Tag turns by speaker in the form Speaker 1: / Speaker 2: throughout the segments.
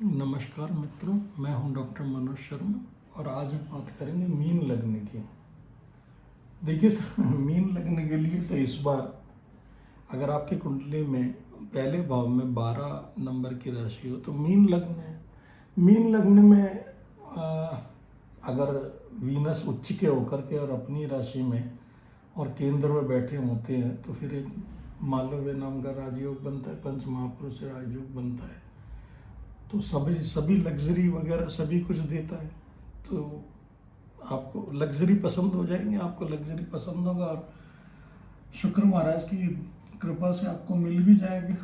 Speaker 1: नमस्कार मित्रों, मैं हूं डॉक्टर मनोज शर्मा और आज हम बात करेंगे मीन लगने की। देखिए मीन लगने के लिए तो इस बार अगर आपकी कुंडली में पहले भाव में 12 नंबर की राशि हो तो मीन लगने है। मीन लगने में अगर वीनस उच्च के होकर के और अपनी राशि में और केंद्र में बैठे होते हैं तो फिर एक मालव्य नाम का राजयोग बनता है, पंच महापुरुष राजयोग बनता है। तो सभी लग्जरी वगैरह सभी कुछ देता है। तो आपको लग्जरी पसंद हो जाएंगे, आपको लग्जरी पसंद होगा और शुक्र महाराज की कृपा से आपको मिल भी जाएगा,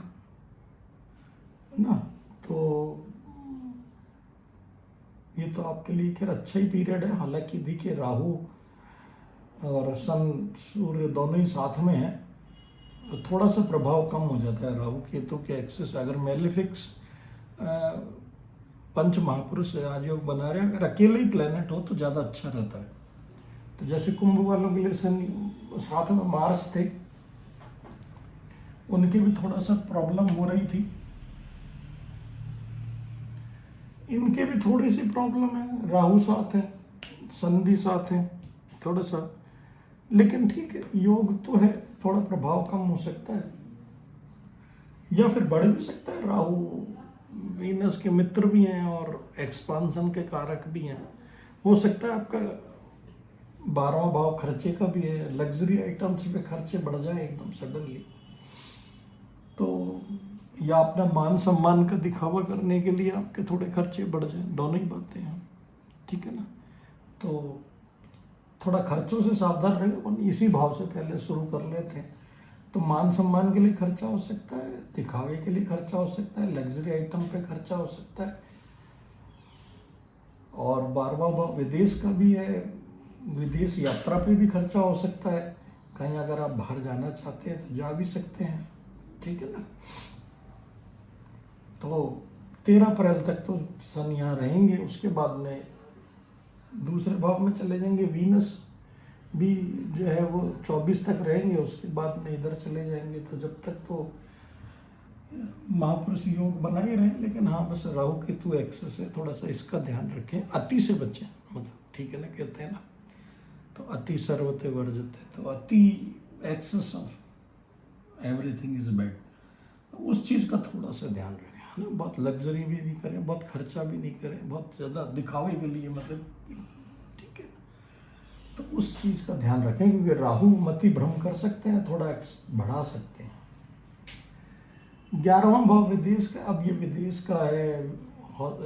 Speaker 1: है ना। तो ये तो आपके लिए खैर अच्छा ही पीरियड है। हालांकि देखिए राहु और सन सूर्य दोनों ही साथ में है, तो थोड़ा सा प्रभाव कम हो जाता है राहु केतु के एक्सेस। अगर मेलिफिक्स पंच महापुरुष राजयोग बना रहे हैं, अगर अकेले ही प्लेनेट हो तो ज़्यादा अच्छा रहता है। तो जैसे कुंभ वालों के लिए साथ में मार्स थे, उनकी भी थोड़ा सा प्रॉब्लम हो रही थी, इनके भी थोड़ी सी प्रॉब्लम है। राहु साथ है, संधि साथ है थोड़ा सा, लेकिन ठीक है, योग तो है। थोड़ा प्रभाव कम हो सकता है या फिर बढ़ भी सकता है। राहु वीनस के मित्र भी हैं और एक्सपांसन के कारक भी हैं। हो सकता है आपका 12वां भाव खर्चे का भी है, लग्जरी आइटम्स पे खर्चे बढ़ जाए एकदम सडनली, तो या अपना मान सम्मान का दिखावा करने के लिए आपके थोड़े खर्चे बढ़ जाए, दोनों ही बातें हैं, ठीक है ना। तो थोड़ा खर्चों से सावधान रहेगा। इसी भाव से पहले शुरू कर लेते हैं। तो मान सम्मान के लिए खर्चा हो सकता है, दिखावे के लिए खर्चा हो सकता है, लग्जरी आइटम पे खर्चा हो सकता है। और 12वां भाव विदेश का भी है, विदेश यात्रा पे भी खर्चा हो सकता है। कहीं अगर आप बाहर जाना चाहते हैं तो जा भी सकते हैं, ठीक है ना। तो 13 अप्रैल तक तो सन यहाँ रहेंगे, उसके बाद में दूसरे भाव में चले जाएंगे। वीनस भी जो है वो 24 तक रहेंगे, उसके बाद में इधर चले जाएंगे। तो जब तक तो महापुरुष योग बना ही रहे, लेकिन हाँ बस राहु केतु एक्सेस है, थोड़ा सा इसका ध्यान रखें, अति से बचें, मतलब ठीक है ना, कहते हैं ना, तो अति सर्वते वर्जते। तो अति excess of everything is bad, उस चीज़ का थोड़ा सा ध्यान रखें, है ना। बहुत लग्जरी भी नहीं करें, बहुत खर्चा भी नहीं करें, बहुत ज़्यादा दिखावे के लिए, मतलब ठीक है। तो उस चीज़ का ध्यान रखें, क्योंकि राहु मति भ्रम कर सकते हैं, थोड़ा बढ़ा सकते हैं। 11वां भाव विदेश का, अब ये विदेश का है,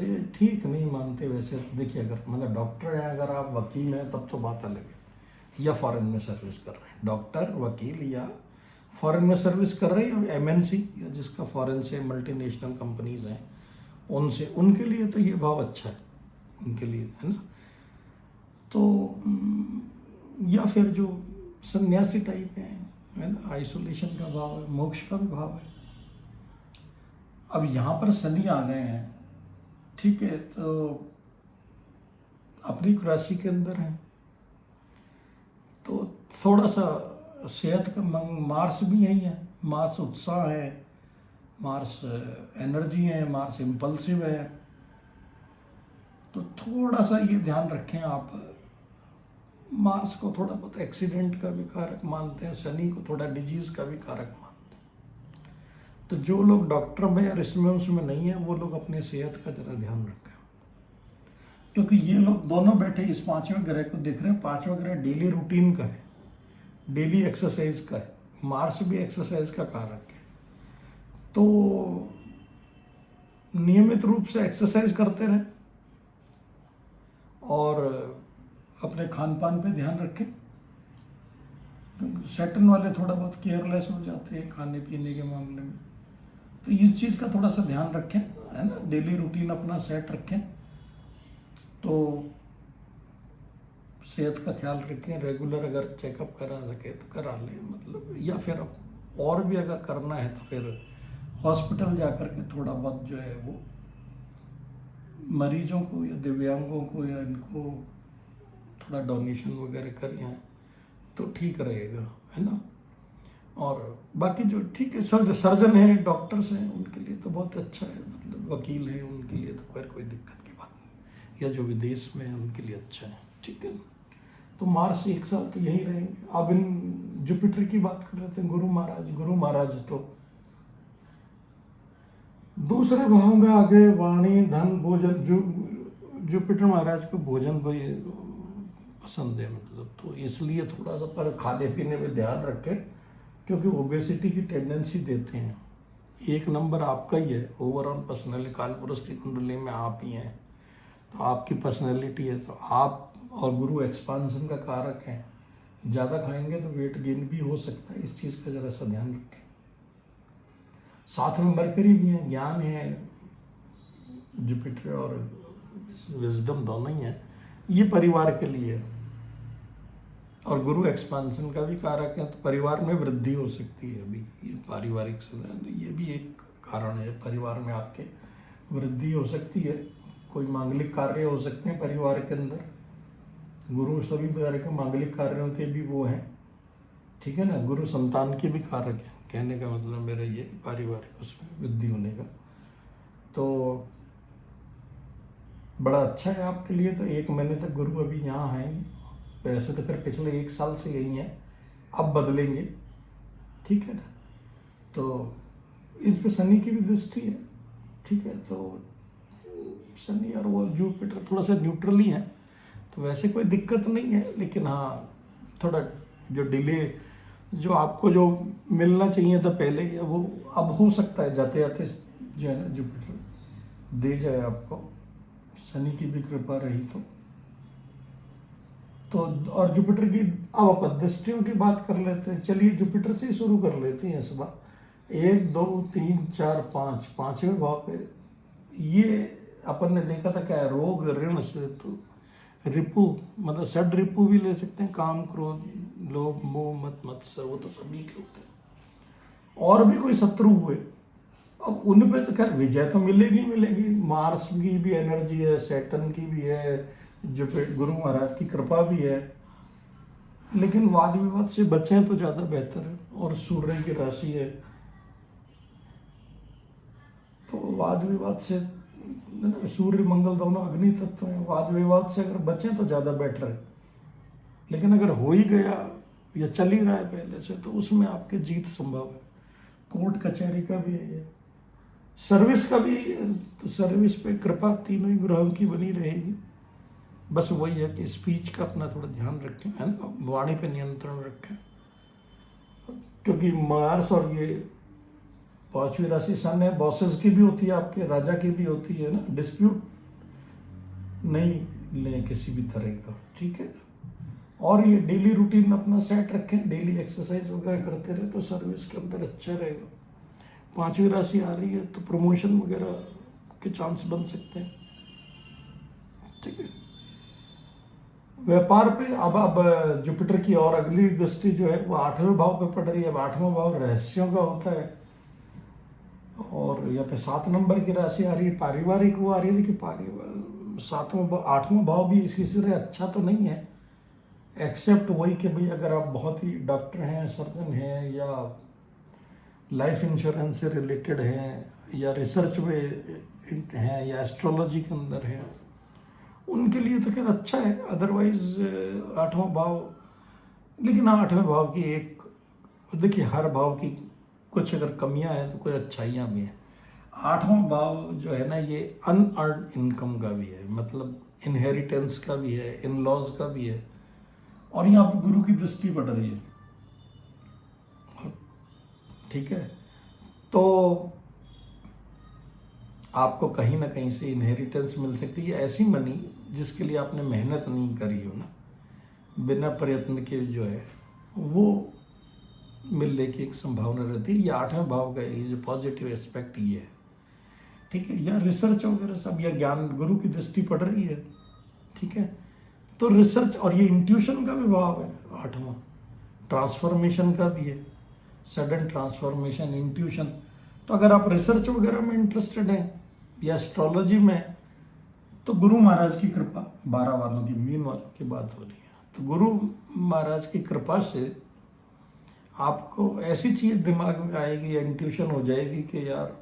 Speaker 1: ये ठीक नहीं मानते वैसे तो। देखिए अगर मतलब डॉक्टर हैं, अगर आप वकील हैं तब तो बात अलग है, या फॉरेन में सर्विस कर रहे हैं, डॉक्टर वकील या फॉरेन में सर्विस कर रहे हैं, एमएनसी या जिसका फॉरेन से मल्टीनेशनल कंपनीज हैं उनसे, उनके लिए तो ये भाव अच्छा है, उनके लिए, है ना। तो या फिर जो सन्यासी टाइप है ना, आइसोलेशन का भाव है, मोक्ष का भी भाव है। अब यहाँ पर शनि आ गए हैं, ठीक है, तो अपनी राशि के अंदर है, तो थोड़ा सा सेहत का मार्स भी यही है, मार्स उत्साह है, मार्स एनर्जी है, मार्स इम्पल्सिव है। तो थोड़ा सा ये ध्यान रखें आप, मार्स को थोड़ा बहुत एक्सीडेंट का भी कारक मानते हैं, शनि को थोड़ा डिजीज का भी कारक मानते हैं। तो जो लोग डॉक्टर में और इसमें उसमें नहीं है, वो लोग अपने सेहत का जरा ध्यान रखें, क्योंकि ये लोग दोनों बैठे इस 5वें ग्रह को देख रहे हैं। 5वां ग्रह डेली रूटीन का है, डेली एक्सरसाइज का है, मार्स भी एक्सरसाइज का कारक है। तो नियमित रूप से एक्सरसाइज करते रहें और अपने खान पान पे ध्यान रखें। सैटर्न वाले थोड़ा बहुत केयरलेस हो जाते हैं खाने पीने के मामले में, तो इस चीज़ का थोड़ा सा ध्यान रखें, है ना। डेली रूटीन अपना सेट रखें, तो सेहत का ख्याल रखें। रेगुलर अगर चेकअप करा सके तो करा लें, मतलब, या फिर और भी अगर करना है तो फिर हॉस्पिटल जा कर के थोड़ा बहुत जो है वो मरीजों को या दिव्यांगों को या इनको थोड़ा डोनेशन वगैरह करें तो ठीक रहेगा, है ना। और बाकी जो ठीक है, सर्जन हैं, डॉक्टर्स हैं, उनके लिए तो बहुत अच्छा है, मतलब वकील हैं उनके लिए तो खैर कोई दिक्कत की बात नहीं, या जो विदेश में हैं उनके लिए अच्छा है, ठीक है। तो मार्स 1 साल तो यही रहेंगे। अब इन जुपिटर की बात कर रहे थे, गुरु महाराज तो दूसरे भाव में आ गए, वाणी, धन, भोजन। जुपिटर महाराज को भोजन को ये पसंद है, मतलब तो इसलिए थोड़ा सा पर खाने पीने में ध्यान रखें, क्योंकि ओबेसिटी की टेंडेंसी देते हैं। 1 नंबर आपका ही है ओवरऑल पर्सनैलिटी, कालपुरुष की कुंडली में आप ही हैं, तो आपकी पर्सनैलिटी है, तो आप और गुरु एक्सपांसन का कारक है। ज़्यादा खाएंगे तो वेट गेन भी हो सकता है, इस चीज़ का ज़रा सा ध्यान रखें। साथ में मरकरी भी है, ज्ञान है, जुपिटर और विजडम दोनों ही है, ये परिवार के लिए है। और गुरु एक्सपांसन का भी कारक है, तो परिवार में वृद्धि हो सकती है। अभी ये पारिवारिक ये भी एक कारण है, परिवार में आपके वृद्धि हो सकती है। कोई मांगलिक कार्य हो सकते हैं परिवार के अंदर। गुरु सभी प्रकार के मांगलिक कार्यों के भी वो हैं, ठीक है ना। गुरु संतान के भी कारक है, कहने का मतलब मेरा ये पारिवारिक उसमें वृद्धि होने का, तो बड़ा अच्छा है आपके लिए। तो 1 महीने तक गुरु अभी यहाँ हैं, वैसे तो फिर पिछले 1 साल से यही हैं, अब बदलेंगे, ठीक है ना। तो इस पर शनि की भी दृष्टि है, ठीक है। तो शनि और वो जुपिटर थोड़ा सा न्यूट्रल ही है, तो वैसे कोई दिक्कत नहीं है। लेकिन हाँ, थोड़ा जो डिले, जो आपको जो मिलना चाहिए था पहले, वो अब हो सकता है जाते जाते जो है ना जुपिटर दे जाए आपको, शनि की भी कृपा रही तो। और जुपिटर की अब अपन दृष्टियों की बात कर लेते हैं। चलिए जुपिटर से ही शुरू कर लेते हैं इस बार। 1 2 3 4 5, 5वें भाव पे ये अपन ने देखा था क्या है, रोग, ऋण, सेतु, रिपु, मतलब षड रिपु भी ले सकते हैं, काम, क्रोध, लोभ, मोह, मत, मत्सर, वो तो सभी के होते हैं। और भी कोई शत्रु हुए, अब उन पे तो खैर विजय तो मिलेगी मिलेगी। मार्स की भी एनर्जी है, सैटर्न की भी है, जो गुरु महाराज की कृपा भी है, लेकिन वाद विवाद से बचें तो ज़्यादा बेहतर है। और सूर्य की राशि है, तो वाद विवाद से, सूर्य मंगल दोनों अग्नि तत्व हैं, वाद विवाद से अगर बचें तो ज़्यादा बेटर है। लेकिन अगर हो ही गया या चल ही रहा है पहले से, तो उसमें आपके जीत संभव है। कोर्ट कचहरी का भी है, सर्विस का भी, तो सर्विस पे कृपा तीनों ही ग्रहों की बनी रहेगी। बस वही है कि स्पीच का अपना थोड़ा ध्यान रखें, है ना, वाणी पे नियंत्रण रखें, क्योंकि मार्स और ये 5वीं राशि सन है, बॉसेस की भी होती है, आपके राजा की भी होती है ना। डिस्प्यूट नहीं लें किसी भी तरह का, ठीक है। और ये डेली रूटीन अपना सेट रखें, डेली एक्सरसाइज वगैरह करते रहे तो सर्विस के अंदर अच्छा रहेगा। 5वीं राशि आ रही है तो प्रमोशन वगैरह के चांस बन सकते हैं, ठीक है। व्यापार पे अब जुपिटर की और अगली दृष्टि जो है वो 8वें भाव पे पड़ रही है। अब 8वां भाव रहस्यों का होता है, और यहाँ पे 7 नंबर की राशि आ रही है, पारिवारिक वो आ रही है। देखिए पारिवारिक 8वां भाव भी इसकी तरह अच्छा तो नहीं है, एक्सेप्ट वही कि भाई अगर आप बहुत ही डॉक्टर हैं, सर्जन हैं, या लाइफ इंश्योरेंस से रिलेटेड हैं, या रिसर्च में हैं, या एस्ट्रोलॉजी के अंदर हैं, उनके लिए तो खैर अच्छा है। अदरवाइज 8वां भाव, लेकिन 8वें भाव की एक, देखिए हर भाव की कुछ अगर कमियां हैं तो कुछ अच्छाइयाँ भी हैं। 8वां भाव जो है ना, ये अनअर्न इनकम का भी है, मतलब इनहेरिटेंस का भी है, इन लॉज का भी है, और यहाँ पर गुरु की दृष्टि पड़ रही है, ठीक है। तो आपको कहीं ना कहीं से इनहेरिटेंस मिल सकती है, ऐसी मनी जिसके लिए आपने मेहनत नहीं करी हो ना, बिना प्रयत्न के जो है वो मिलने की एक संभावना रहती है। ये 8वें भाव का ये जो पॉजिटिव एस्पेक्ट ये है, ठीक है। या रिसर्च वगैरह सब, या ज्ञान, गुरु की दृष्टि पड़ रही है, ठीक है। तो रिसर्च, और ये इंट्यूशन का भी भाव है 8वां, ट्रांसफॉर्मेशन का भी है, सडन ट्रांसफॉर्मेशन, इंट्यूशन। तो अगर आप रिसर्च वगैरह में इंटरेस्टेड हैं या एस्ट्रोलॉजी में, तो गुरु महाराज की कृपा, 12 वालों की, मीन वालों की बात हो रही है, तो गुरु महाराज की कृपा से आपको ऐसी चीज़ दिमाग में आएगी या इंट्यूशन हो जाएगी कि यार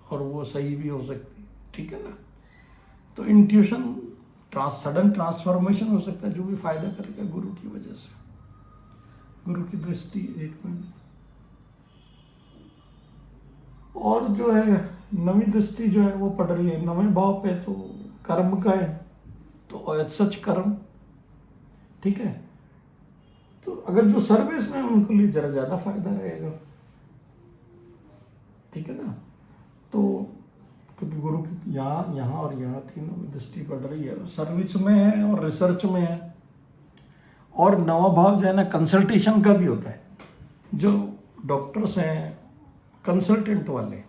Speaker 1: और वो सही भी हो सकती है, ठीक है ना। तो इंट्यूशन सडन ट्रांसफॉर्मेशन हो सकता है जो भी फायदा करेगा गुरु की वजह से। गुरु की दृष्टि 1 महीने। और जो है नवी दृष्टि जो है वो पड़ रही है 9वें भाव पे, तो कर्म का है, तो सच कर्म, ठीक है। तो अगर जो सर्विस में उनके लिए जरा ज्यादा फायदा रहेगा, ठीक है ना। तो क्योंकि गुरु की यहाँ और यहाँ तीनों में दृष्टि पड़ रही है, सर्विस में है और रिसर्च में है। और 9वां भाव जो है ना कंसल्टेशन का भी होता है। जो डॉक्टर्स हैं कंसल्टेंट वाले,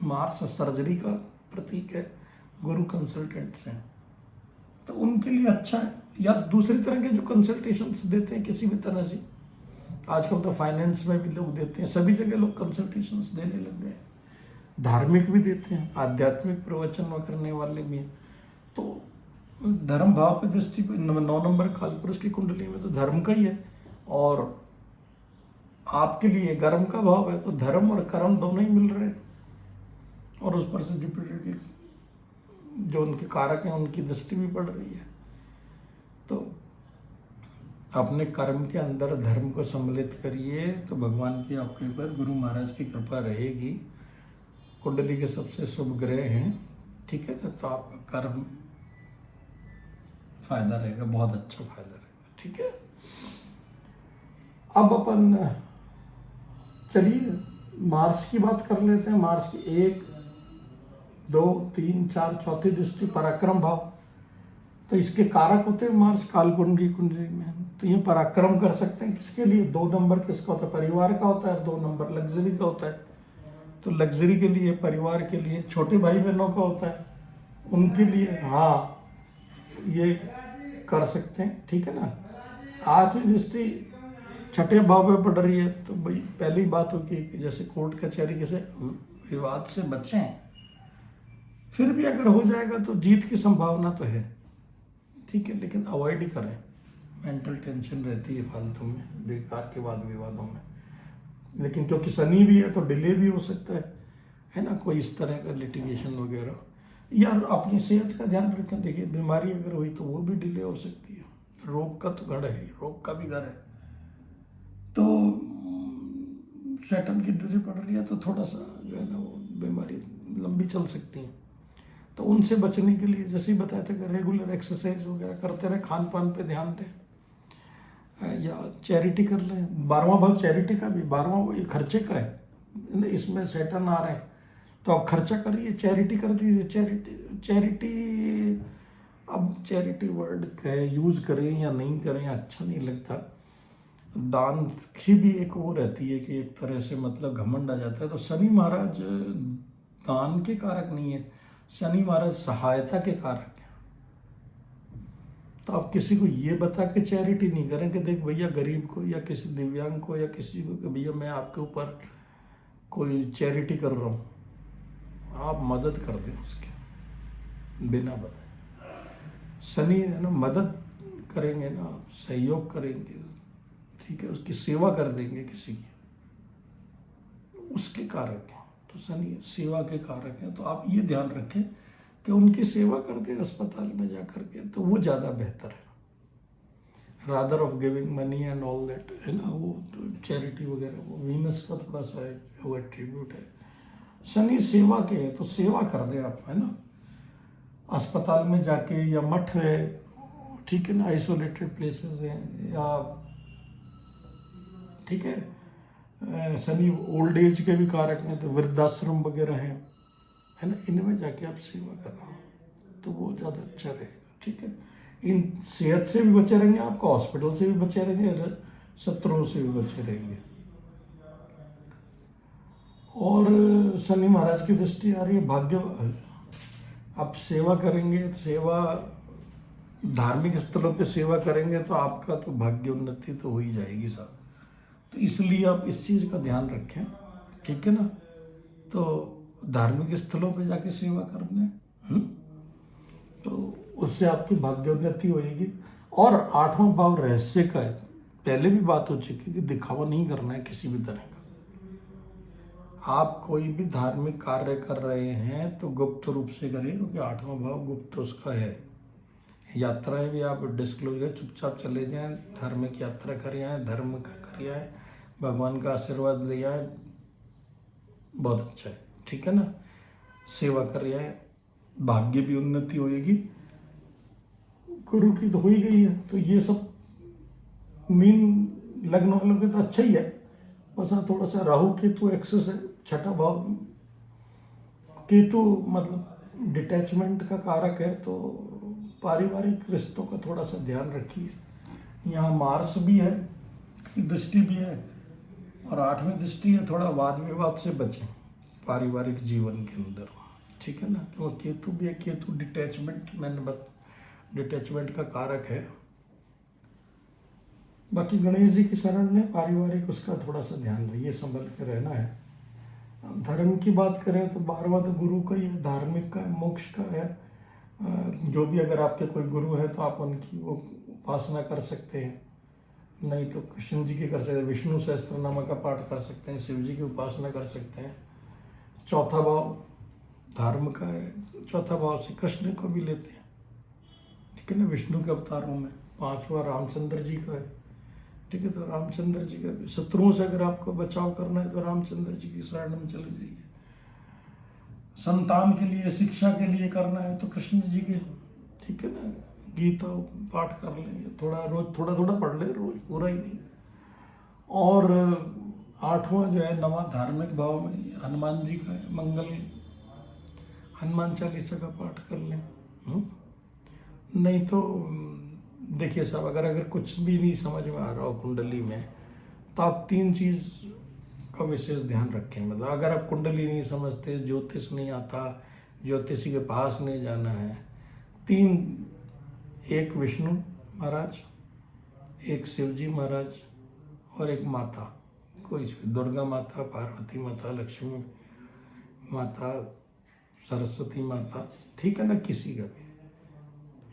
Speaker 1: मार्स सर्जरी का प्रतीक है, गुरु कंसल्टेंट्स हैं, तो उनके लिए अच्छा है। या दूसरी तरह के जो कंसल्टेशंस देते हैं किसी भी तरह से, आजकल तो फाइनेंस में भी लोग देते हैं, सभी जगह लोग कंसल्टेशंस देने लग गए। धार्मिक भी देते हैं, आध्यात्मिक प्रवचन करने वाले भी हैं। तो धर्म भाव पे दृष्टि पे 9 नंबर कालपुरुष की कुंडली में तो धर्म का ही है, और आपके लिए कर्म का भाव है, तो धर्म और कर्म दोनों ही मिल रहे हैं। और उस पर से जुपिटर की जो उनके कारक हैं उनकी दृष्टि भी पड़ रही है। तो अपने कर्म के अंदर धर्म को सम्मिलित करिए, तो भगवान की आपके ऊपर गुरु महाराज की कृपा रहेगी। कुंडली के सबसे शुभ ग्रह हैं, ठीक है ना, तो आपका कर्म फायदा रहेगा, बहुत अच्छा फायदा रहेगा, ठीक है। अब अपन चलिए मार्स की बात कर लेते हैं। मार्स की 1, 2, 3, 4 चौथी दृष्टि पराक्रम भाव, तो इसके कारक होते हैं मार्स कालकुंडली कुंडली में। तो ये पराक्रम कर सकते हैं किसके लिए, 2 नंबर किसका होता है, परिवार का होता है, 2 नंबर लग्जरी का होता है। तो लग्जरी के लिए, परिवार के लिए, छोटे भाई बहनों का होता है, उनके लिए हाँ ये कर सकते हैं, ठीक है ना। 8वीं दृष्टि 6ठे भाव में पड़ रही है, तो भाई पहली बात होगी कि जैसे कोर्ट कचहरी जैसे विवाद से बचें, फिर भी अगर हो जाएगा तो जीत की संभावना तो है, ठीक है, लेकिन अवॉइड ही करें। मेंटल टेंशन रहती है फालतू में, बेकार के वाद विवादों में। लेकिन क्योंकि शनि भी है तो डिले भी हो सकता है ना, कोई इस तरह का लिटिगेशन वगैरह। यार अपनी सेहत का ध्यान रखें। देखिए बीमारी अगर हुई तो वो भी डिले हो सकती है, रोग का तो घर है, रोग का भी घर है। तो सैटर्न की ड्यूटी पड़ रही है तो थोड़ा सा जो है ना वो बीमारी लंबी चल सकती है। तो उनसे बचने के लिए जैसे ही बताया था कि रेगुलर एक्सरसाइज वगैरह करते रहे, खान पान पे ध्यान दें, या चैरिटी कर लें। 12वां भाव चैरिटी का भी, 12वां वो खर्चे का है, इसमें सैटर्न आ रहे हैं, तो आप खर्चा करिए, चैरिटी कर दीजिए। चैरिटी अब चैरिटी वर्ड का यूज़ करें या नहीं करें अच्छा नहीं लगता। दान की भी एक वो रहती है कि एक तरह से मतलब घमंड आ जाता है। तो शनि महाराज दान के कारक नहीं है, शनि महाराज सहायता के कारक है। तो आप किसी को ये बता के चैरिटी नहीं करें कि देख भैया गरीब को या किसी दिव्यांग को या किसी को कि भैया मैं आपके ऊपर कोई चैरिटी कर रहा हूँ, आप मदद कर दें उसकी बिना बताए। शनि है ना, मदद करेंगे ना, सहयोग करेंगे, ठीक है, उसकी सेवा कर देंगे किसी की, उसके कारक हैं। तो शनि सेवा के कारक हैं, तो आप ये ध्यान रखें कि उनकी सेवा कर दें अस्पताल में जा कर के, तो वो ज़्यादा बेहतर है, rather of giving money and all that, है ना। वो तो चैरिटी वगैरह वो वीनस का थोड़ा सा वो एट्रीब्यूट है। शनि सेवा के है, तो सेवा कर दें आप, है ना, अस्पताल में जाके, या मठ है, ठीक है ना, आइसोलेटेड प्लेसेस हैं, या ठीक है शनि ओल्ड एज के भी कारक हैं, तो वृद्धाश्रम वगैरह हैं, है ना, इनमें जाके आप सेवा करना, तो वो ज़्यादा अच्छा रहेगा, ठीक है। इन सेहत से भी बचे रहेंगे, आपको हॉस्पिटल से भी बचे रहेंगे, शत्रुओं से भी बचे रहेंगे। और शनि महाराज की दृष्टि आ रही है भाग्य, आप सेवा करेंगे, सेवा धार्मिक स्थलों पे सेवा करेंगे तो आपका तो भाग्य उन्नति तो हो ही जाएगी साहब। तो इसलिए आप इस चीज़ का ध्यान रखें, ठीक है ना। तो धार्मिक स्थलों पे जाके सेवा कर दें, तो उससे आपकी भाग्योन्नति होएगी। और 8वां भाव रहस्य का है, पहले भी बात हो चुकी कि दिखावा नहीं करना है किसी भी तरह का। आप कोई भी धार्मिक कार्य कर रहे हैं तो गुप्त रूप से करिए, क्योंकि 8वां भाव गुप्त उसका है। यात्राएं भी आप डिस्क्लोज है, चुपचाप चले जाएं, धार्मिक यात्रा कर आए, धर्म का कर आए, भगवान का आशीर्वाद ले आए, बहुत अच्छा है, ठीक है ना। सेवा कर आए, भाग्य भी उन्नति होएगी, गुरु की तो हो ही गई है। तो ये सब मीन लग्न वालों के तो अच्छा ही है, बस हाँ थोड़ा सा राहु केतु एक्सेस है। छठा भाव केतु मतलब डिटैचमेंट का कारक है, तो पारिवारिक रिश्तों का थोड़ा सा ध्यान रखिए। यहाँ मार्स भी है, की दृष्टि भी है, और 8वीं दृष्टि है, थोड़ा वाद विवाद से बचें पारिवारिक जीवन के अंदर, ठीक है ना। क्योंकि केतु भी है, केतु डिटैचमेंट, मैंने डिटैचमेंट का कारक है। बाकी गणेश जी की शरण में पारिवारिक उसका थोड़ा सा ध्यान रखिए, संभल के रहना है। अब धर्म की बात करें तो 12वां तो गुरु का ही है, धार्मिक का है, मोक्ष का है। जो भी अगर आपके कोई गुरु है तो आप उनकी वो उपासना कर सकते हैं, नहीं तो कृष्ण जी की कर सकते हैं, विष्णु सहस्त्रनामा का पाठ कर सकते हैं, शिव जी की उपासना कर सकते हैं। चौथा भाव धर्म का है, चौथा भाव से कृष्ण को भी लेते हैं, ठीक है ना, विष्णु के अवतारों में। 5वां रामचंद्र जी का है, ठीक है। तो रामचंद्र जी का शत्रुओं से अगर आपको बचाव करना है तो रामचंद्र जी की शरण में चले जाइए। संतान के लिए, शिक्षा के लिए करना है तो कृष्ण जी के, ठीक है ना, गीता पाठ कर लें, थोड़ा रोज थोड़ा थोड़ा पढ़ ले, रोज पूरा ही नहीं। और 8वां जो है 9वां धार्मिक भाव में हनुमान जी का है, मंगल हनुमान चालीसा का पाठ कर लें। नहीं तो देखिए साहब, अगर कुछ भी नहीं समझ में आ रहा हो कुंडली में, तो आप 3 चीज़ का विशेष ध्यान रखें। मतलब अगर आप कुंडली नहीं समझते, ज्योतिष नहीं आता, ज्योतिषी के पास नहीं जाना है, 3, एक विष्णु महाराज, एक शिव जी महाराज, और एक माता, कोई दुर्गा माता, पार्वती माता, लक्ष्मी माता, सरस्वती माता, ठीक है ना, किसी का भी।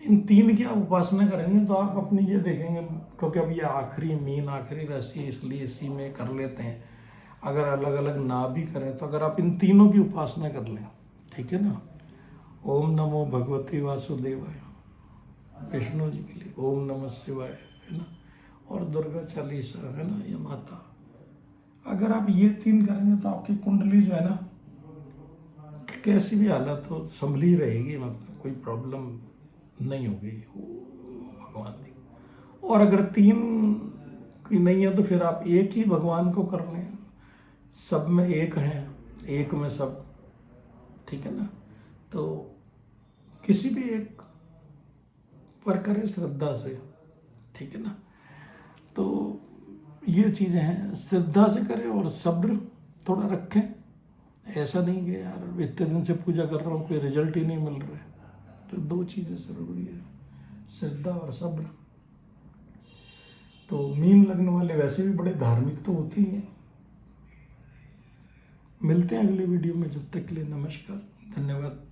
Speaker 1: इन 3 की आप उपासना करेंगे तो आप अपनी ये देखेंगे, क्योंकि अब ये आखिरी मीन आखिरी राशि, इसलिए इसी में कर लेते हैं। अगर अलग अलग ना भी करें तो अगर आप इन तीनों की उपासना कर लें, ठीक है ना। ओम नमो भगवती वासुदेवाय, विष्णु जी के लिए ओम नमः शिवाय, है ना, और दुर्गा चालीसा, है ना, ये माता। अगर आप ये 3 करेंगे तो आपकी कुंडली जो है ना, कैसी भी हालत हो संभली रहेगी, मतलब कोई प्रॉब्लम नहीं होगी, भगवान की। और अगर 3 की नहीं है तो फिर आप एक ही भगवान को कर लें, सब में एक हैं, एक में सब, ठीक है ना। तो किसी भी एक पर करें श्रद्धा से, ठीक है ना। तो ये चीज़ें हैं, श्रद्धा से करें और सब्र थोड़ा रखें। ऐसा नहीं कि यार इतने दिन से पूजा कर रहा हूँ, कोई रिजल्ट ही नहीं मिल रहा है। तो 2 चीज़ें ज़रूरी है, श्रद्धा और सब्र। तो मीन लगने वाले वैसे भी बड़े धार्मिक तो होते ही हैं। मिलते हैं अगले वीडियो में, जब तक के लिए नमस्कार, धन्यवाद।